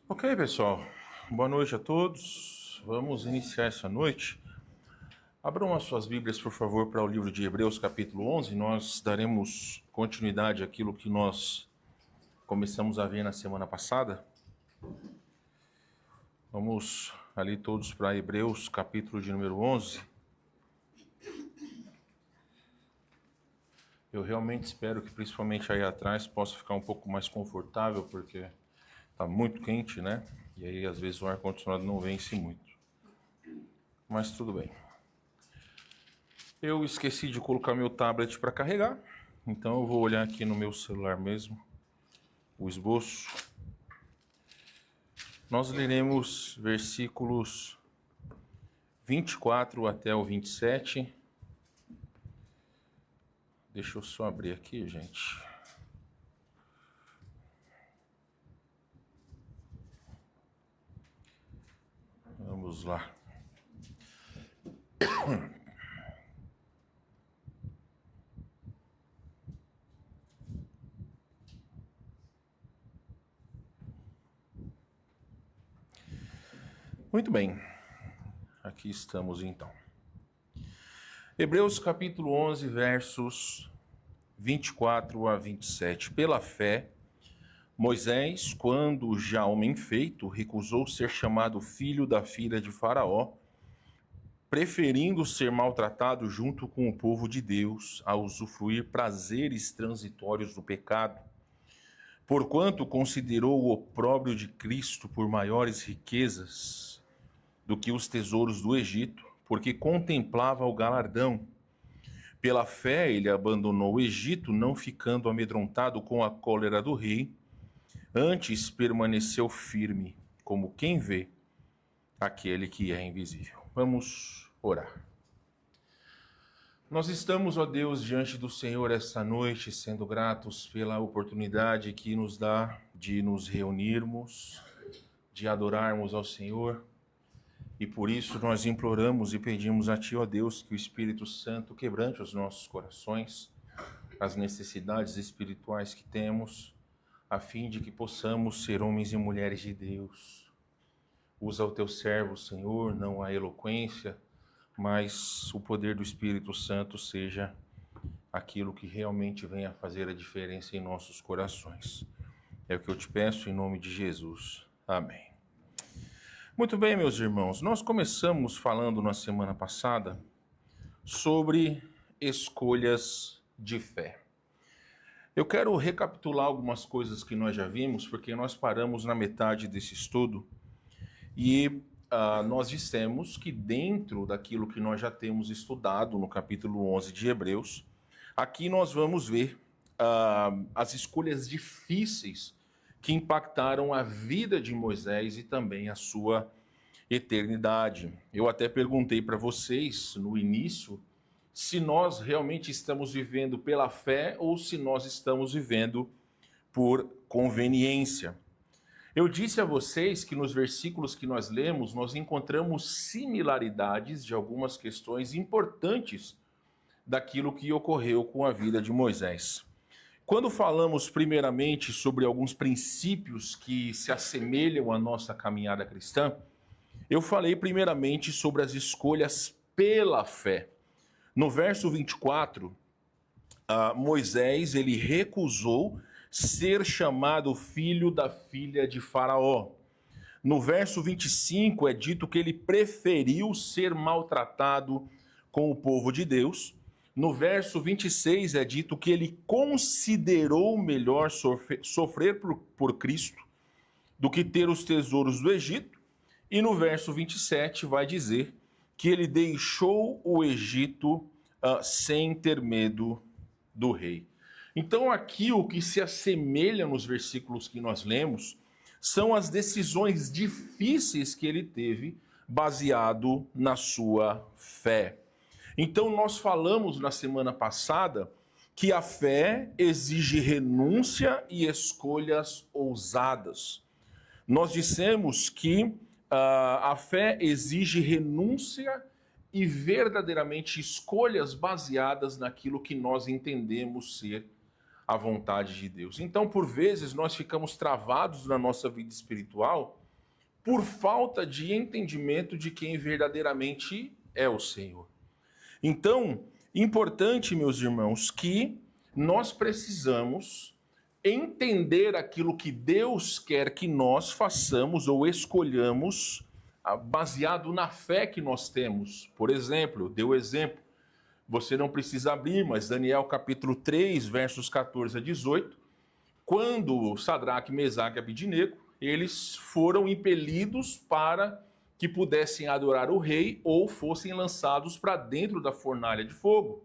Ok, pessoal. Boa noite a todos. Vamos iniciar essa noite. Abram as suas Bíblias, por favor, para o livro de Hebreus, capítulo 11. Nós daremos continuidade àquilo que nós começamos a ver na semana passada. Vamos ali todos para Hebreus, capítulo de número 11. Eu realmente espero que, principalmente aí atrás, possa ficar um pouco mais confortável, porque está muito quente, né? E aí, às vezes, o ar-condicionado não vence muito. Mas tudo bem. Eu esqueci de colocar meu tablet para carregar, então eu vou olhar aqui no meu celular mesmo, o esboço. Nós leremos versículos 24 até o 27. Deixa eu só abrir aqui, gente. Vamos lá. Muito bem. Aqui estamos então. Hebreus capítulo 11, versos 24 a 27. Pela fé, Moisés, quando já homem feito, recusou ser chamado filho da filha de Faraó, preferindo ser maltratado junto com o povo de Deus a usufruir prazeres transitórios do pecado. Porquanto considerou o opróbrio de Cristo por maiores riquezas do que os tesouros do Egito, porque contemplava o galardão. Pela fé ele abandonou o Egito, não ficando amedrontado com a cólera do rei, antes permaneceu firme, como quem vê aquele que é invisível. Vamos orar. Nós estamos, ó Deus, diante do Senhor esta noite, sendo gratos pela oportunidade que nos dá de nos reunirmos, de adorarmos ao Senhor. E por isso nós imploramos e pedimos a Ti, ó Deus, que o Espírito Santo quebrante os nossos corações, as necessidades espirituais que temos, a fim de que possamos ser homens e mulheres de Deus. Usa o Teu servo, Senhor, não a eloquência, mas o poder do Espírito Santo seja aquilo que realmente venha a fazer a diferença em nossos corações. É o que eu te peço em nome de Jesus. Amém. Muito bem, meus irmãos, nós começamos falando na semana passada sobre escolhas de fé. Eu quero recapitular algumas coisas que nós já vimos, porque nós paramos na metade desse estudo e nós dissemos que dentro daquilo que nós já temos estudado no capítulo 11 de Hebreus, aqui nós vamos ver as escolhas difíceis que impactaram a vida de Moisés e também a sua eternidade. Eu até perguntei para vocês no início se nós realmente estamos vivendo pela fé ou se nós estamos vivendo por conveniência. Eu disse a vocês que nos versículos que nós lemos, nós encontramos similaridades de algumas questões importantes daquilo que ocorreu com a vida de Moisés. Quando falamos primeiramente sobre alguns princípios que se assemelham à nossa caminhada cristã, eu falei primeiramente sobre as escolhas pela fé. No verso 24, Moisés ele recusou ser chamado filho da filha de Faraó. No verso 25 é dito que ele preferiu ser maltratado com o povo de Deus. No verso 26 é dito que ele considerou melhor sofrer por Cristo do que ter os tesouros do Egito. E no verso 27 vai dizer que ele deixou o Egito sem ter medo do rei. Então aqui o que se assemelha nos versículos que nós lemos são as decisões difíceis que ele teve baseado na sua fé. Então nós falamos na semana passada que a fé exige renúncia e escolhas ousadas. Nós dissemos que a fé exige renúncia e verdadeiramente escolhas baseadas naquilo que nós entendemos ser a vontade de Deus. Então, por vezes, nós ficamos travados na nossa vida espiritual por falta de entendimento de quem verdadeiramente é o Senhor. Então, importante, meus irmãos, que nós precisamos entender aquilo que Deus quer que nós façamos ou escolhamos baseado na fé que nós temos. Por exemplo, deu exemplo, você não precisa abrir, mas Daniel capítulo 3, versos 14 a 18, quando Sadraque, Mesaque e Abidnego, eles foram impelidos para que pudessem adorar o rei ou fossem lançados para dentro da fornalha de fogo.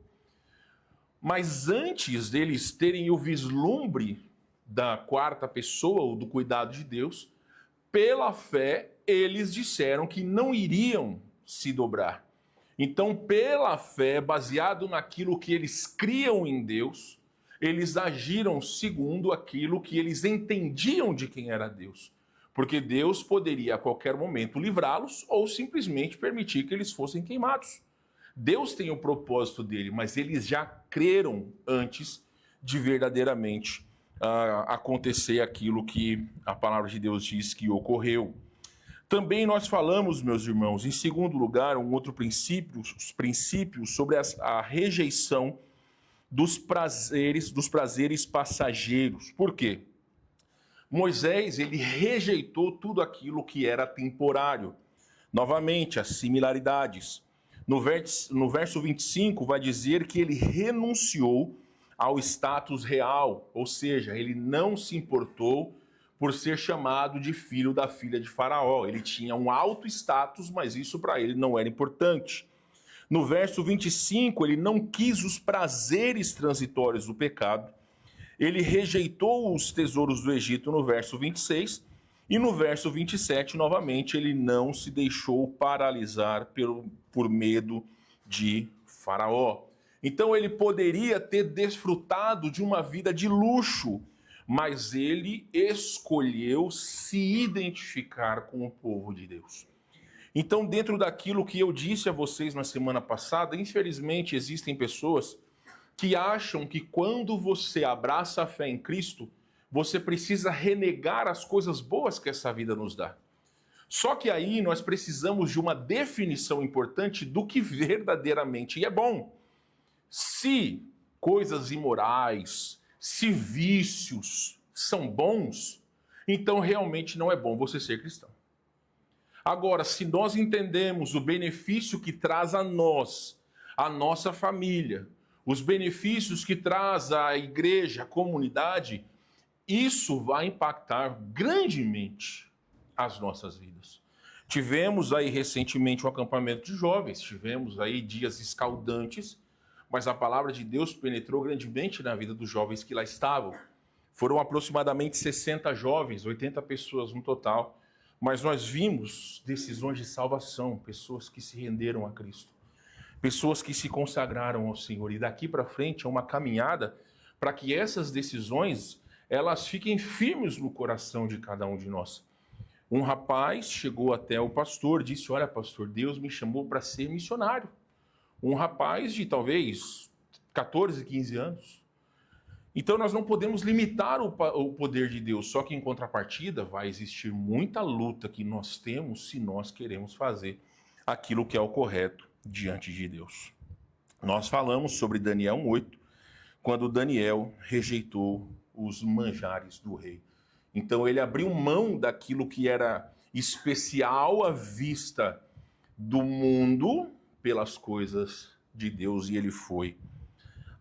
Mas antes deles terem o vislumbre da quarta pessoa ou do cuidado de Deus, pela fé, eles disseram que não iriam se dobrar. Então, pela fé, baseado naquilo que eles criam em Deus, eles agiram segundo aquilo que eles entendiam de quem era Deus. Porque Deus poderia a qualquer momento livrá-los ou simplesmente permitir que eles fossem queimados. Deus tem o propósito dele, mas eles já creram antes de verdadeiramente acontecer aquilo que a palavra de Deus diz que ocorreu. Também nós falamos, meus irmãos, em segundo lugar, um outro princípio, os princípios sobre a rejeição dos prazeres passageiros. Por quê? Moisés, ele rejeitou tudo aquilo que era temporário. Novamente, as similaridades. No verso 25 vai dizer que ele renunciou ao status real, ou seja, ele não se importou por ser chamado de filho da filha de Faraó. Ele tinha um alto status, mas isso para ele não era importante. No verso 25, ele não quis os prazeres transitórios do pecado. Ele rejeitou os tesouros do Egito no verso 26. E no verso 27, novamente, ele não se deixou paralisar por medo de Faraó. Então ele poderia ter desfrutado de uma vida de luxo, mas ele escolheu se identificar com o povo de Deus. Então, dentro daquilo que eu disse a vocês na semana passada, infelizmente existem pessoas que acham que quando você abraça a fé em Cristo, você precisa renegar as coisas boas que essa vida nos dá. Só que aí nós precisamos de uma definição importante do que verdadeiramente é bom. Se coisas imorais, se vícios são bons, então realmente não é bom você ser cristão. Agora, se nós entendemos o benefício que traz a nós, a nossa família, os benefícios que traz a igreja, a comunidade, isso vai impactar grandemente as nossas vidas. Tivemos aí recentemente um acampamento de jovens, tivemos aí dias escaldantes, mas a palavra de Deus penetrou grandemente na vida dos jovens que lá estavam. Foram aproximadamente 60 jovens, 80 pessoas no total, mas nós vimos decisões de salvação, pessoas que se renderam a Cristo, pessoas que se consagraram ao Senhor. E daqui para frente é uma caminhada para que essas decisões elas fiquem firmes no coração de cada um de nós. Um rapaz chegou até o pastor, disse: olha, pastor, Deus me chamou para ser missionário. Um rapaz de talvez 14, 15 anos. Então nós não podemos limitar o poder de Deus, só que em contrapartida vai existir muita luta que nós temos se nós queremos fazer aquilo que é o correto diante de Deus. Nós falamos sobre Daniel 1:8, quando Daniel rejeitou os manjares do rei. Então ele abriu mão daquilo que era especial à vista do mundo pelas coisas de Deus e ele foi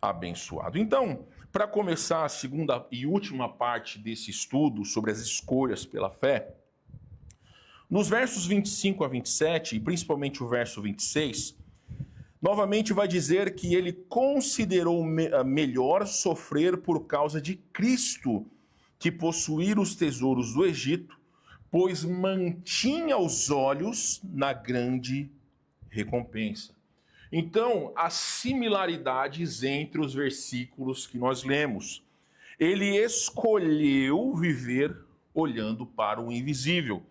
abençoado. Então, para começar a segunda e última parte desse estudo sobre as escolhas pela fé, nos versos 25 a 27, e principalmente o verso 26, novamente vai dizer que ele considerou melhor sofrer por causa de Cristo que possuir os tesouros do Egito, pois mantinha os olhos na grande recompensa. Então, as similaridades entre os versículos que nós lemos. Ele escolheu viver olhando para o invisível.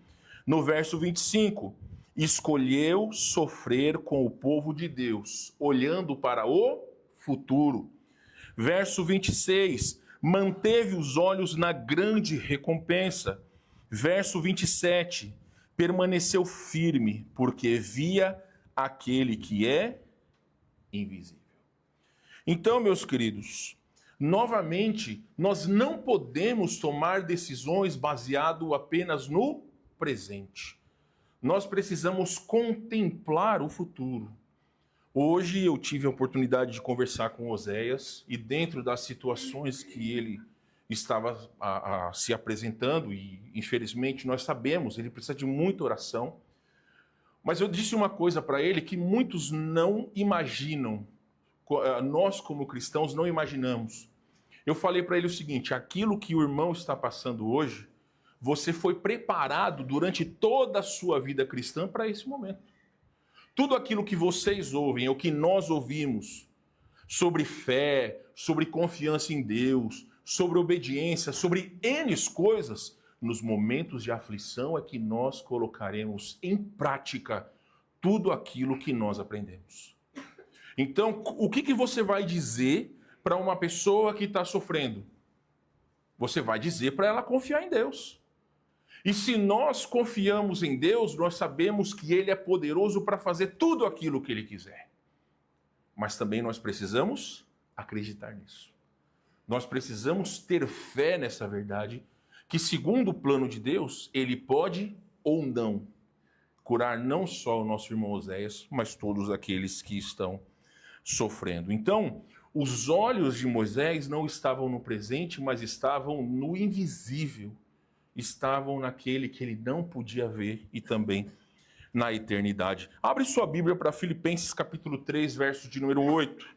No verso 25, escolheu sofrer com o povo de Deus, olhando para o futuro. Verso 26, manteve os olhos na grande recompensa. Verso 27, permaneceu firme, porque via aquele que é invisível. Então, meus queridos, novamente, nós não podemos tomar decisões baseado apenas no presente. Nós precisamos contemplar o futuro. Hoje eu tive a oportunidade de conversar com Oséias e dentro das situações que ele estava se apresentando, e infelizmente nós sabemos, ele precisa de muita oração, mas eu disse uma coisa para ele que muitos não imaginam, nós como cristãos não imaginamos. Eu falei para ele o seguinte: aquilo que o irmão está passando hoje, você foi preparado durante toda a sua vida cristã para esse momento. Tudo aquilo que vocês ouvem, ou que nós ouvimos, sobre fé, sobre confiança em Deus, sobre obediência, sobre N coisas, nos momentos de aflição é que nós colocaremos em prática tudo aquilo que nós aprendemos. Então, o que você vai dizer para uma pessoa que está sofrendo? Você vai dizer para ela confiar em Deus. E se nós confiamos em Deus, nós sabemos que Ele é poderoso para fazer tudo aquilo que Ele quiser. Mas também nós precisamos acreditar nisso. Nós precisamos ter fé nessa verdade, que segundo o plano de Deus, Ele pode ou não curar não só o nosso irmão Oséias, mas todos aqueles que estão sofrendo. Então, os olhos de Moisés não estavam no presente, mas estavam no invisível. Estavam naquele que ele não podia ver e também na eternidade. Abre sua Bíblia para Filipenses capítulo 3, verso de número 8.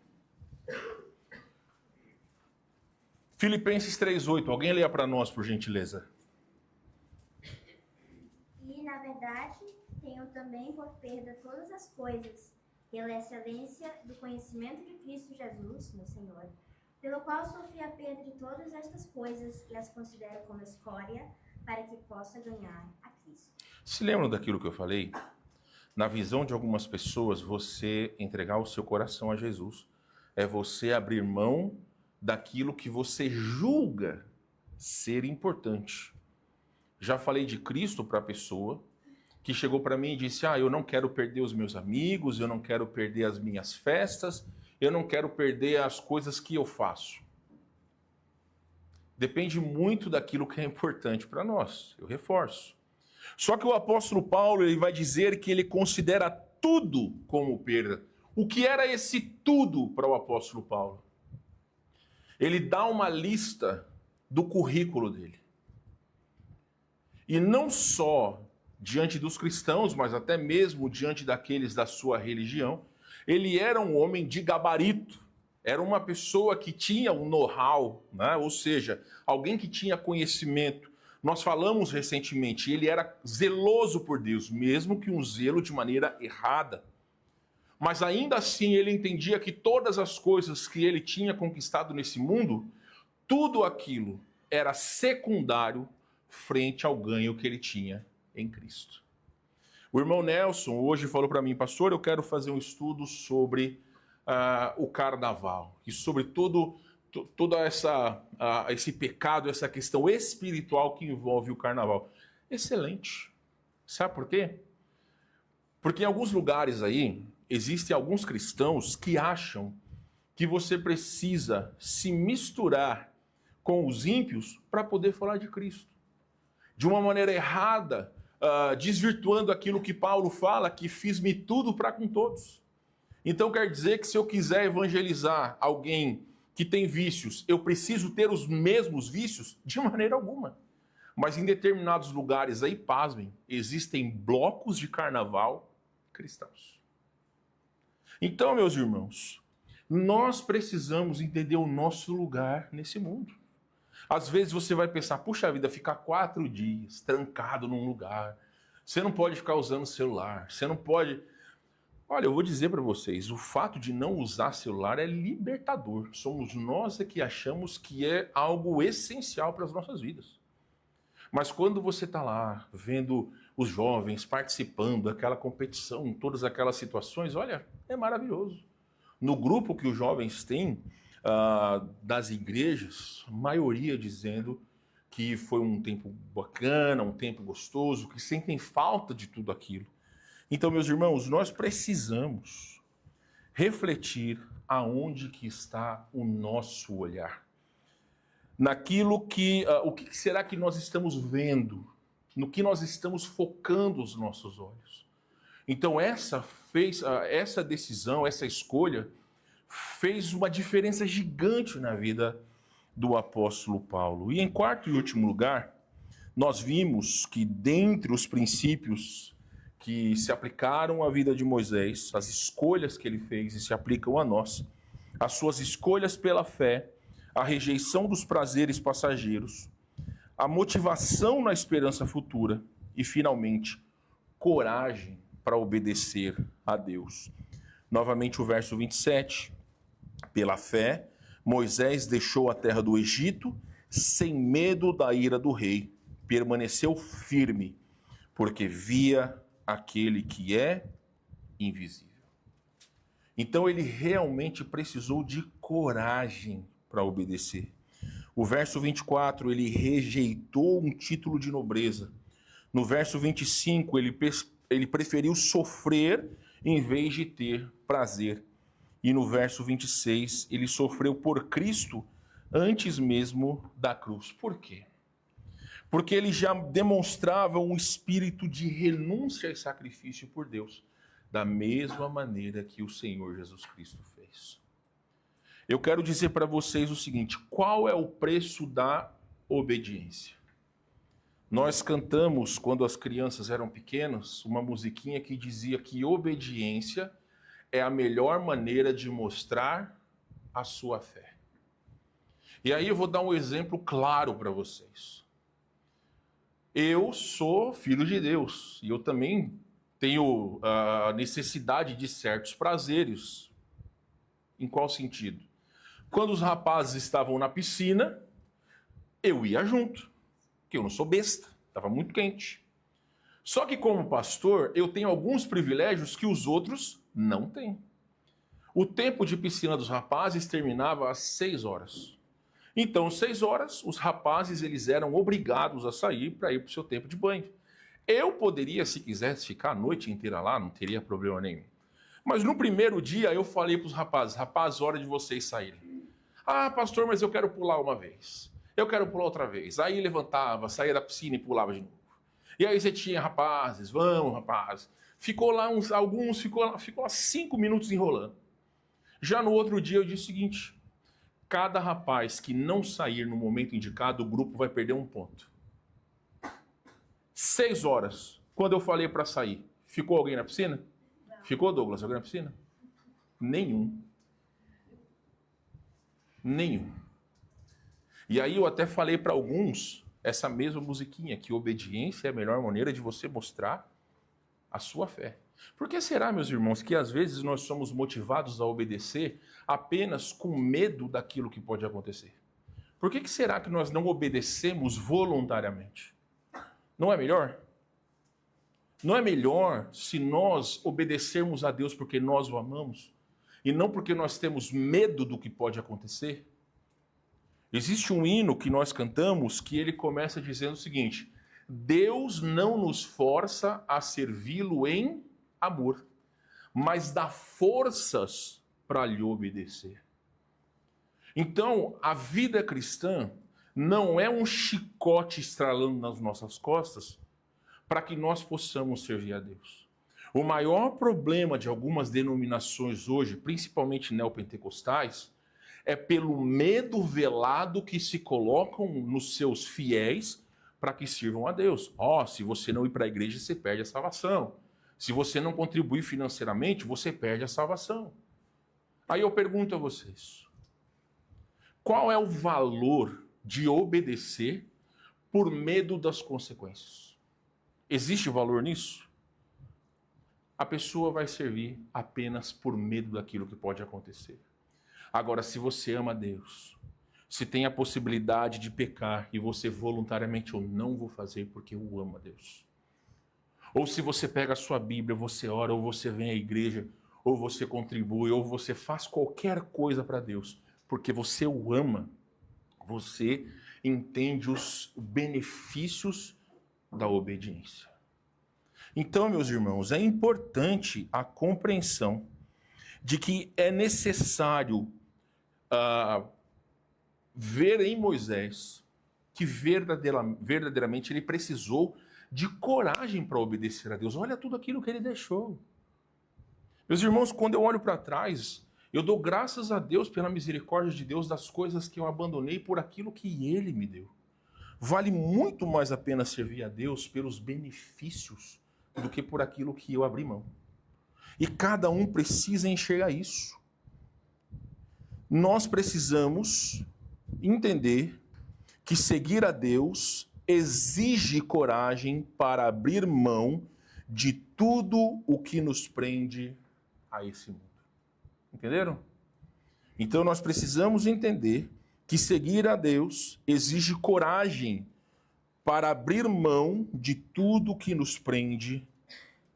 Filipenses 3:8. Alguém leia para nós, por gentileza. E, na verdade, tenho também por perda todas as coisas, pela excelência do conhecimento de Cristo Jesus, meu Senhor, pelo qual sofri a perda de todas estas coisas e as considero como escória, para que possa ganhar a Cristo. Se lembram daquilo que eu falei? Na visão de algumas pessoas, você entregar o seu coração a Jesus é você abrir mão daquilo que você julga ser importante. Já falei de Cristo para a pessoa que chegou para mim e disse: eu não quero perder os meus amigos, eu não quero perder as minhas festas, eu não quero perder as coisas que eu faço. Depende muito daquilo que é importante para nós, eu reforço. Só que o apóstolo Paulo ele vai dizer que ele considera tudo como perda. O que era esse tudo para o apóstolo Paulo? Ele dá uma lista do currículo dele. E não só diante dos cristãos, mas até mesmo diante daqueles da sua religião, ele era um homem de gabarito. Era uma pessoa que tinha um know-how, né? Ou seja, alguém que tinha conhecimento. Nós falamos recentemente, ele era zeloso por Deus, mesmo que um zelo de maneira errada. Mas ainda assim ele entendia que todas as coisas que ele tinha conquistado nesse mundo, tudo aquilo era secundário frente ao ganho que ele tinha em Cristo. O irmão Nelson hoje falou para mim: pastor, eu quero fazer um estudo sobre o carnaval e sobre todo esse pecado, essa questão espiritual que envolve o carnaval. Excelente. Sabe por quê? Porque em alguns lugares aí, existem alguns cristãos que acham que você precisa se misturar com os ímpios para poder falar de Cristo. De uma maneira errada, desvirtuando aquilo que Paulo fala, que fiz-me tudo para com todos. Então quer dizer que se eu quiser evangelizar alguém que tem vícios, eu preciso ter os mesmos vícios? De maneira alguma. Mas em determinados lugares aí, pasmem, existem blocos de carnaval cristãos. Então, meus irmãos, nós precisamos entender o nosso lugar nesse mundo. Às vezes você vai pensar: puxa vida, ficar 4 dias trancado num lugar, você não pode ficar usando celular, você não pode... Olha, eu vou dizer para vocês, o fato de não usar celular é libertador. Somos nós que achamos que é algo essencial para as nossas vidas. Mas quando você está lá, vendo os jovens participando daquela competição, todas aquelas situações, olha, é maravilhoso. No grupo que os jovens têm, das igrejas, a maioria dizendo que foi um tempo bacana, um tempo gostoso, que sentem falta de tudo aquilo. Então, meus irmãos, nós precisamos refletir aonde que está o nosso olhar. Naquilo que, o que será que nós estamos vendo? No que nós estamos focando os nossos olhos? Então, essa decisão, essa escolha, fez uma diferença gigante na vida do apóstolo Paulo. E em quarto e último lugar, nós vimos que dentre os princípios que se aplicaram à vida de Moisés, as escolhas que ele fez e se aplicam a nós, as suas escolhas pela fé, a rejeição dos prazeres passageiros, a motivação na esperança futura e, finalmente, coragem para obedecer a Deus. Novamente o verso 27. Pela fé, Moisés deixou a terra do Egito sem medo da ira do rei. Permaneceu firme, porque via aquele que é invisível. Então ele realmente precisou de coragem para obedecer. O verso 24, ele rejeitou um título de nobreza. No verso 25, ele preferiu sofrer em vez de ter prazer. E no verso 26, ele sofreu por Cristo antes mesmo da cruz. Por quê? Porque ele já demonstrava um espírito de renúncia e sacrifício por Deus, da mesma maneira que o Senhor Jesus Cristo fez. Eu quero dizer para vocês o seguinte: qual é o preço da obediência? Nós cantamos, quando as crianças eram pequenas, uma musiquinha que dizia que obediência é a melhor maneira de mostrar a sua fé. E aí eu vou dar um exemplo claro para vocês. Eu sou filho de Deus e eu também tenho a necessidade de certos prazeres. Em qual sentido? Quando os rapazes estavam na piscina, eu ia junto, porque eu não sou besta, estava muito quente. Só que como pastor, eu tenho alguns privilégios que os outros não têm. O tempo de piscina dos rapazes terminava às 6 horas. Então, às 6 horas, os rapazes eles eram obrigados a sair para ir para o seu tempo de banho. Eu poderia, se quisesse, ficar a noite inteira lá, não teria problema nenhum. Mas no primeiro dia eu falei para os rapazes: rapaz, hora de vocês saírem. Ah, pastor, mas eu quero pular uma vez. Eu quero pular outra vez. Aí levantava, saía da piscina e pulava de novo. E aí você tinha rapazes, vamos rapazes. Ficou lá alguns, ficou lá 5 minutos enrolando. Já no outro dia eu disse o seguinte: cada rapaz que não sair no momento indicado, o grupo vai perder 1 ponto. 6 horas, quando eu falei para sair, ficou alguém na piscina? Não. Ficou, Douglas, alguém na piscina? Nenhum. E aí eu até falei para alguns essa mesma musiquinha, que obediência é a melhor maneira de você mostrar a sua fé. Por que será, meus irmãos, que às vezes nós somos motivados a obedecer apenas com medo daquilo que pode acontecer? Por que será que nós não obedecemos voluntariamente? Não é melhor? Não é melhor se nós obedecermos a Deus porque nós o amamos e não porque nós temos medo do que pode acontecer? Existe um hino que nós cantamos que ele começa dizendo o seguinte: Deus não nos força a servi-lo em amor, mas dá forças para lhe obedecer. Então, a vida cristã não é um chicote estralando nas nossas costas para que nós possamos servir a Deus. O maior problema de algumas denominações hoje, principalmente neopentecostais, é pelo medo velado que se colocam nos seus fiéis para que sirvam a Deus. Se você não ir para a igreja, você perde a salvação. Se você não contribuir financeiramente, você perde a salvação. Aí eu pergunto a vocês: qual é o valor de obedecer por medo das consequências? Existe valor nisso? A pessoa vai servir apenas por medo daquilo que pode acontecer. Agora, se você ama Deus, se tem a possibilidade de pecar e você voluntariamente: eu não vou fazer porque eu amo a Deus. Ou se você pega a sua Bíblia, você ora, ou você vem à igreja, ou você contribui, ou você faz qualquer coisa para Deus, porque você o ama, você entende os benefícios da obediência. Então, meus irmãos, é importante a compreensão de que é necessário ver em Moisés que verdadeiramente ele precisou de coragem para obedecer a Deus. Olha tudo aquilo que ele deixou. Meus irmãos, quando eu olho para trás, eu dou graças a Deus pela misericórdia de Deus das coisas que eu abandonei por aquilo que Ele me deu. Vale muito mais a pena servir a Deus pelos benefícios do que por aquilo que eu abri mão. E cada um precisa enxergar isso. Nós precisamos entender que seguir a Deus exige coragem para abrir mão de tudo o que nos prende a esse mundo. Entenderam? Então nós precisamos entender que seguir a Deus exige coragem para abrir mão de tudo que nos prende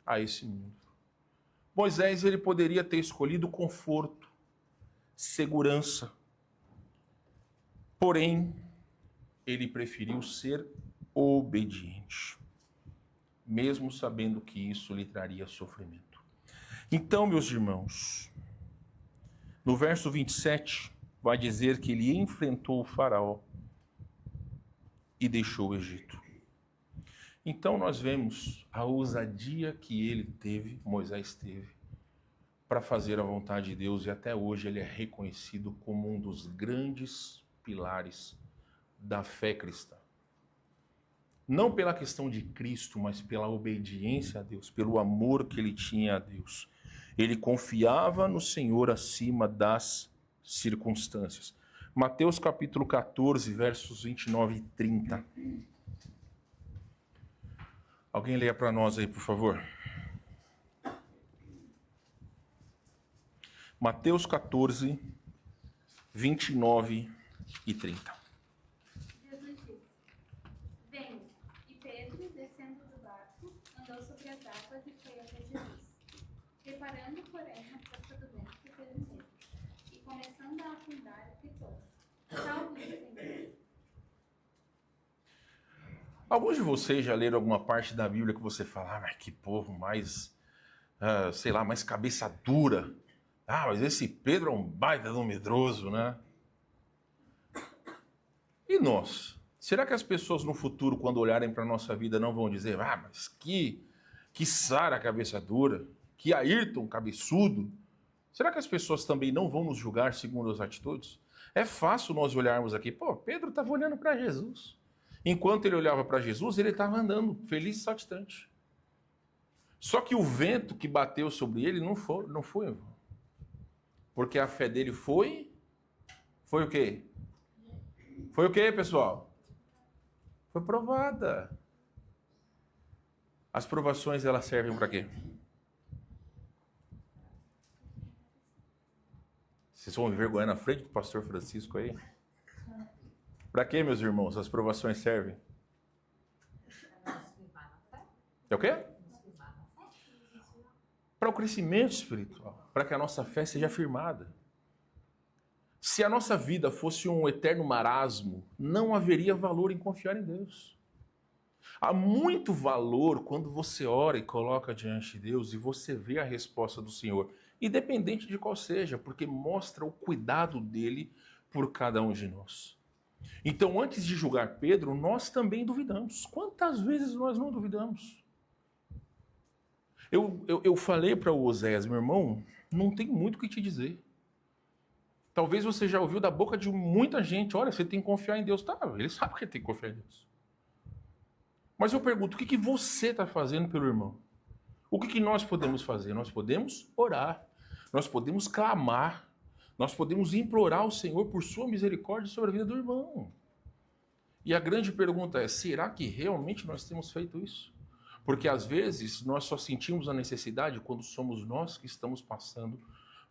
a esse mundo. Moisés, ele poderia ter escolhido conforto, segurança. Porém, ele preferiu ser obediente, mesmo sabendo que isso lhe traria sofrimento. Então, meus irmãos, no verso 27, vai dizer que ele enfrentou o faraó e deixou o Egito. Então nós vemos a ousadia que ele teve, Moisés teve, para fazer a vontade de Deus, e até hoje ele é reconhecido como um dos grandes pilares da fé cristã. Não pela questão de Cristo, mas pela obediência a Deus, pelo amor que ele tinha a Deus. Ele confiava no Senhor acima das circunstâncias. Mateus capítulo 14, versos 29 e 30. Alguém leia para nós aí, por favor. Mateus 14, 29 e 30. Jesus disse: Venha. E Pedro, descendo do barco, andou sobre as águas e foi até Jesus. Reparando, porém, na força do vento, teve medo. E começando a afundar, gritou: Salve-me, Senhor! Alguns de vocês já leram alguma parte da Bíblia que você fala, mas que povo mais, mais cabeça dura. Mas esse Pedro é um baita de um medroso, né? E nós? Será que as pessoas no futuro, quando olharem para a nossa vida, não vão dizer, mas que Sara cabeça dura, que Ayrton cabeçudo? Será que as pessoas também não vão nos julgar segundo as atitudes? É fácil nós olharmos aqui, Pedro estava olhando para Jesus. Enquanto ele olhava para Jesus, ele estava andando feliz e saltitante. Só que o vento que bateu sobre ele não foi. Porque a fé dele foi o quê? Foi o quê, pessoal? Foi provada. As provações, elas servem para quê? Vocês vão me vergonhar na frente do pastor Francisco aí? Para quê, meus irmãos, as provações servem? É o quê? Para o crescimento espiritual, para que a nossa fé seja firmada. Se a nossa vida fosse um eterno marasmo, não haveria valor em confiar em Deus. Há muito valor quando você ora e coloca diante de Deus e você vê a resposta do Senhor, independente de qual seja, porque mostra o cuidado dele por cada um de nós. Então, antes de julgar Pedro, nós também duvidamos. Quantas vezes nós não duvidamos? Eu falei para o Oséias, meu irmão, não tem muito o que te dizer. Talvez você já ouviu da boca de muita gente, olha, você tem que confiar em Deus. Tá, ele sabe que tem que confiar em Deus. Mas eu pergunto, o que você está fazendo pelo irmão? O que nós podemos fazer? Nós podemos orar, nós podemos clamar, nós podemos implorar ao Senhor por sua misericórdia sobre a vida do irmão. E a grande pergunta é, será que realmente nós temos feito isso? Porque às vezes nós só sentimos a necessidade quando somos nós que estamos passando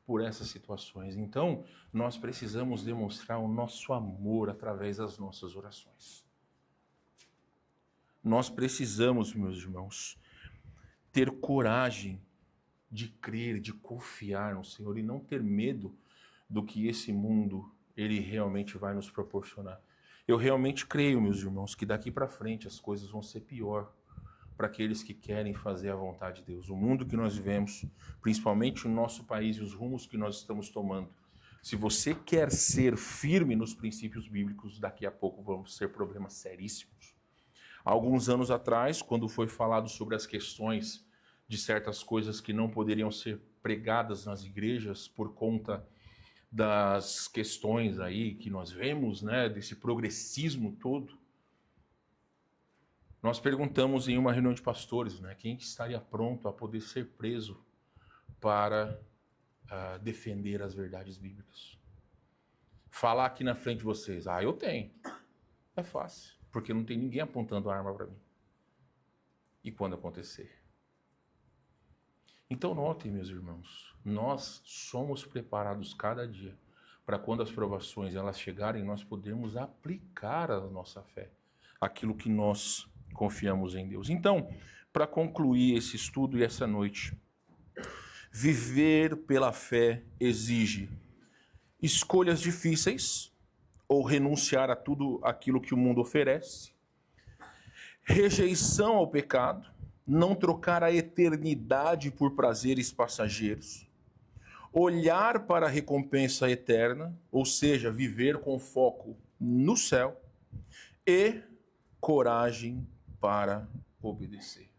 por essas situações. Então, nós precisamos demonstrar o nosso amor através das nossas orações. Nós precisamos, meus irmãos, ter coragem de crer, de confiar no Senhor e não ter medo do que esse mundo Ele realmente vai nos proporcionar. Eu realmente creio, meus irmãos, que daqui para frente as coisas vão ser pior para aqueles que querem fazer a vontade de Deus. O mundo que nós vivemos, principalmente o nosso país e os rumos que nós estamos tomando, se você quer ser firme nos princípios bíblicos, daqui a pouco vão ser problemas seríssimos. Há alguns anos atrás, quando foi falado sobre as questões de certas coisas que não poderiam ser pregadas nas igrejas por conta das questões aí que nós vemos, né, desse progressismo todo, nós perguntamos em uma reunião de pastores, né, quem estaria pronto a poder ser preso para defender as verdades bíblicas. Falar aqui na frente de vocês, eu tenho. É fácil, porque não tem ninguém apontando a arma para mim. E quando acontecer? Então notem, meus irmãos, nós somos preparados cada dia para quando as provações elas chegarem, nós podermos aplicar a nossa fé, aquilo que nós confiamos em Deus. Então, para concluir esse estudo e essa noite, viver pela fé exige escolhas difíceis, ou renunciar a tudo aquilo que o mundo oferece, rejeição ao pecado, não trocar a eternidade por prazeres passageiros, olhar para a recompensa eterna, ou seja, viver com foco no céu, e coragem para obedecer.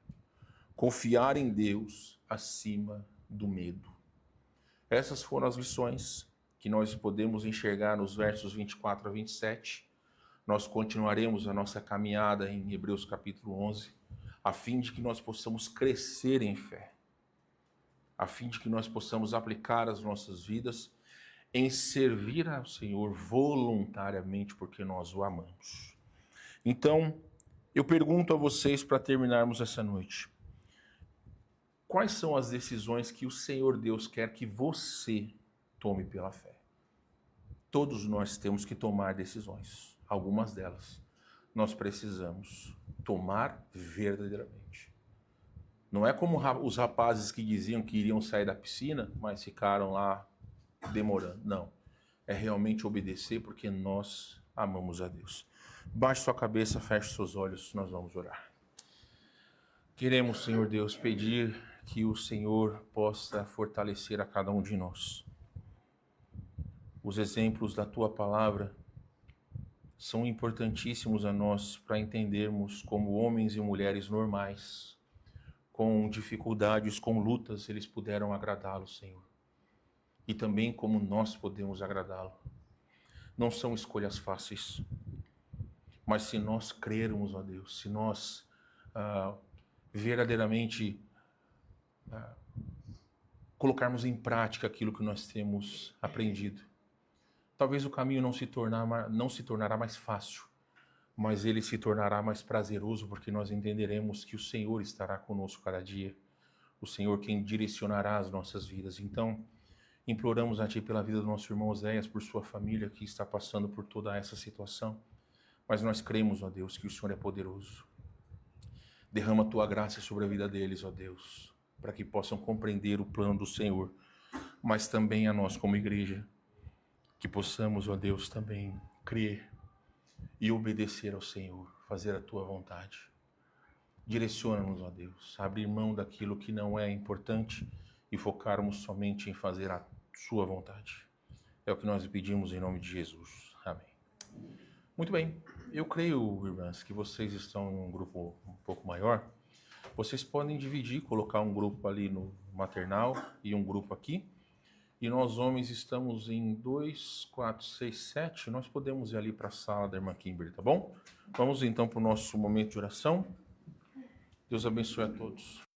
Confiar em Deus acima do medo. Essas foram as lições que nós podemos enxergar nos versos 24 a 27. Nós continuaremos a nossa caminhada em Hebreus capítulo 11, a fim de que nós possamos crescer em fé, a fim de que nós possamos aplicar as nossas vidas em servir ao Senhor voluntariamente, porque nós o amamos. Então, eu pergunto a vocês para terminarmos essa noite, quais são as decisões que o Senhor Deus quer que você tome pela fé? Todos nós temos que tomar decisões, algumas delas nós precisamos tomar verdadeiramente. Não é como os rapazes que diziam que iriam sair da piscina, mas ficaram lá demorando. Não. É realmente obedecer porque nós amamos a Deus. Baixe sua cabeça, feche seus olhos, nós vamos orar. Queremos, Senhor Deus, pedir que o Senhor possa fortalecer a cada um de nós. Os exemplos da Tua Palavra são importantíssimos a nós para entendermos como homens e mulheres normais, com dificuldades, com lutas, eles puderam agradá-lo, Senhor. E também como nós podemos agradá-lo. Não são escolhas fáceis, mas se nós crermos, ó Deus, se nós verdadeiramente colocarmos em prática aquilo que nós temos aprendido, talvez o caminho não se tornará mais fácil, mas ele se tornará mais prazeroso, porque nós entenderemos que o Senhor estará conosco cada dia, o Senhor quem direcionará as nossas vidas. Então, imploramos a Ti pela vida do nosso irmão Oséias, por sua família que está passando por toda essa situação, mas nós cremos, ó Deus, que o Senhor é poderoso. Derrama a Tua graça sobre a vida deles, ó Deus, para que possam compreender o plano do Senhor, mas também a nós como igreja, que possamos, ó Deus, também crer e obedecer ao Senhor, fazer a Tua vontade. Direciona-nos, ó Deus, a abrir mão daquilo que não é importante e focarmos somente em fazer a Sua vontade. É o que nós pedimos em nome de Jesus. Amém. Muito bem, eu creio, irmãs, que vocês estão em um grupo um pouco maior. Vocês podem dividir, colocar um grupo ali no maternal e um grupo aqui. E nós homens estamos em 2, 4, 6, 7. Nós podemos ir ali para a sala da irmã Kimberly, tá bom? Vamos então para o nosso momento de oração. Deus abençoe a todos.